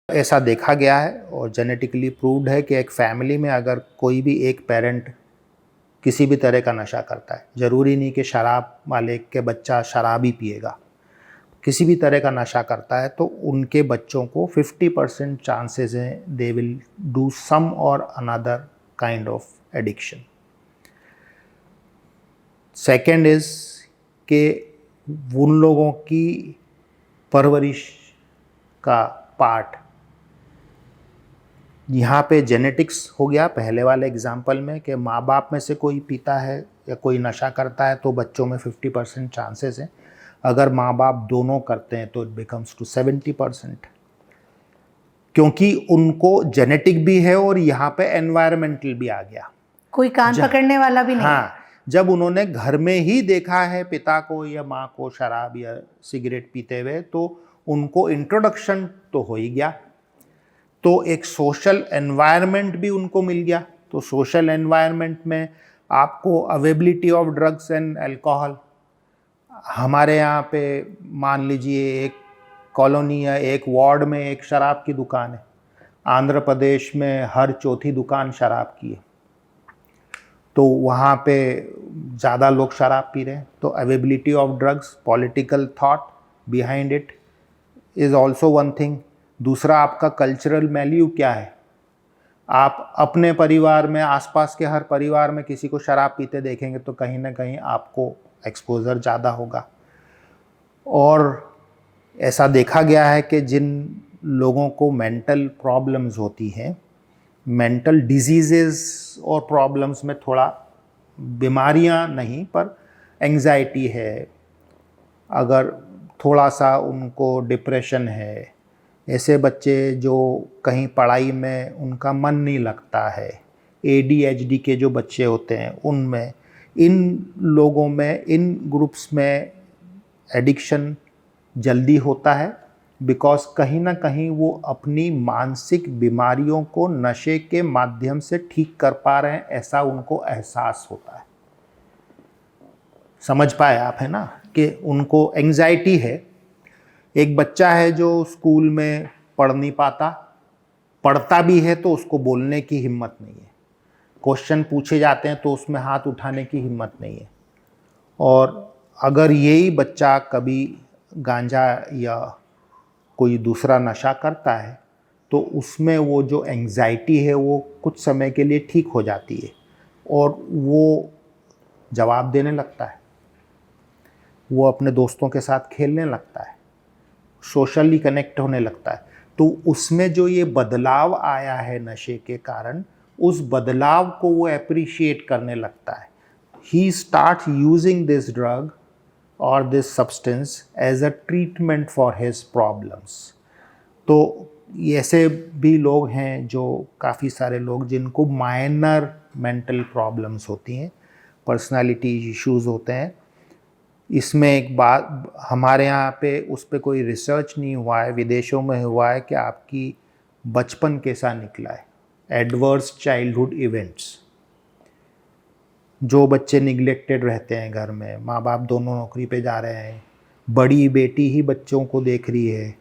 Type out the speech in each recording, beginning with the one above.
ऐसा देखा गया है और जेनेटिकली प्रूव्ड है कि एक फैमिली में अगर कोई भी एक पेरेंट किसी भी तरह का नशा करता है, ज़रूरी नहीं कि शराब वाले के बच्चा शराब ही पिएगा, किसी भी तरह का नशा करता है, तो उनके बच्चों को 50% चांसेस हैं दे विल डू सम और another kind of addiction. Second is कि उन लोगों की परवरिश का पार्ट, यहाँ पे जेनेटिक्स हो गया पहले वाले एग्जाम्पल में कि माँ बाप में से कोई पीता है या कोई नशा करता है तो बच्चों में 50% चांसेस हैं। अगर माँ बाप दोनों करते हैं तो इट बिकम्स टू 70%, क्योंकि उनको जेनेटिक भी है और यहाँ पे एनवायरमेंटल भी आ गया। कोई कान पकड़ने वाला भी नहीं। हाँ, जब उन्होंने घर में ही देखा है पिता को या माँ को शराब या सिगरेट पीते हुए, तो उनको इंट्रोडक्शन तो हो ही गया, तो एक सोशल एनवायरनमेंट भी उनको मिल गया। तो सोशल एनवायरनमेंट में आपको availability of drugs and alcohol, हमारे यहाँ पे मान लीजिए एक कॉलोनी या एक वार्ड में एक शराब की दुकान है, आंध्र प्रदेश में हर चौथी दुकान शराब की है, तो वहाँ पे ज़्यादा लोग शराब पी रहे हैं। तो availability of drugs, political thought behind it is also one thing. दूसरा, आपका कल्चरल वैल्यू क्या है। आप अपने परिवार में, आसपास के हर परिवार में किसी को शराब पीते देखेंगे तो कहीं ना कहीं आपको एक्सपोजर ज़्यादा होगा। और ऐसा देखा गया है कि जिन लोगों को मेंटल प्रॉब्लम्स होती हैं, मेंटल डिजीज़ेस और प्रॉब्लम्स में थोड़ा, बीमारियां नहीं पर एंजाइटी है, अगर थोड़ा सा उनको डिप्रेशन है, ऐसे बच्चे जो कहीं पढ़ाई में उनका मन नहीं लगता है, ADHD के जो बच्चे होते हैं उनमें, इन लोगों में, इन ग्रुप्स में एडिक्शन जल्दी होता है, बिकॉज कहीं ना कहीं वो अपनी मानसिक बीमारियों को नशे के माध्यम से ठीक कर पा रहे हैं, ऐसा उनको एहसास होता है। समझ पाए आप, है ना, कि उनको एंजाइटी है। एक बच्चा है जो स्कूल में पढ़ नहीं पाता, पढ़ता भी है तो उसको बोलने की हिम्मत नहीं है, क्वेश्चन पूछे जाते हैं तो उसमें हाथ उठाने की हिम्मत नहीं है। और अगर यही बच्चा कभी गांजा या कोई दूसरा नशा करता है तो उसमें वो जो एंजाइटी है वो कुछ समय के लिए ठीक हो जाती है और वो जवाब देने लगता है, वो अपने दोस्तों के साथ खेलने लगता है, सोशली कनेक्ट होने लगता है। तो उसमें जो ये बदलाव आया है नशे के कारण, उस बदलाव को वो अप्रिशिएट करने लगता है। He start using this drug और this substance as a treatment for his problems. तो ऐसे भी लोग हैं, जो काफ़ी सारे लोग जिनको माइनर मेंटल प्रॉब्लम्स होती हैं, पर्सनालिटी इश्यूज होते हैं। इसमें एक बात हमारे यहाँ पे उस पर कोई रिसर्च नहीं हुआ है, विदेशों में हुआ है कि आपकी बचपन कैसा निकला है, एडवर्स चाइल्डहुड इवेंट्स। जो बच्चे निगलेक्टेड रहते हैं घर में, माँ बाप दोनों नौकरी पे जा रहे हैं, बड़ी बेटी ही बच्चों को देख रही है,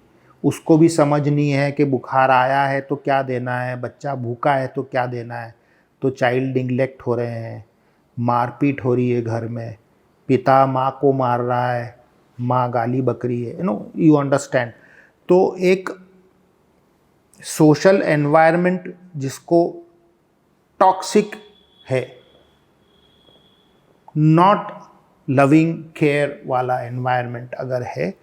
उसको भी समझ नहीं है कि बुखार आया है तो क्या देना है, बच्चा भूखा है तो क्या देना है, तो चाइल्ड निगलेक्ट हो रहे हैं, मारपीट हो रही है घर में, पिता माँ को मार रहा है, माँ गाली बक रही है, यू अंडरस्टैंड। तो एक सोशल एनवायरनमेंट जिसको टॉक्सिक है, नॉट लविंग केयर वाला एनवायरनमेंट अगर है,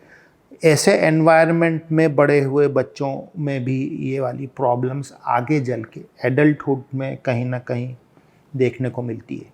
ऐसे एनवायरनमेंट में बड़े हुए बच्चों में भी ये वाली प्रॉब्लम्स आगे चल के एडल्टहुड में कहीं ना कहीं देखने को मिलती है।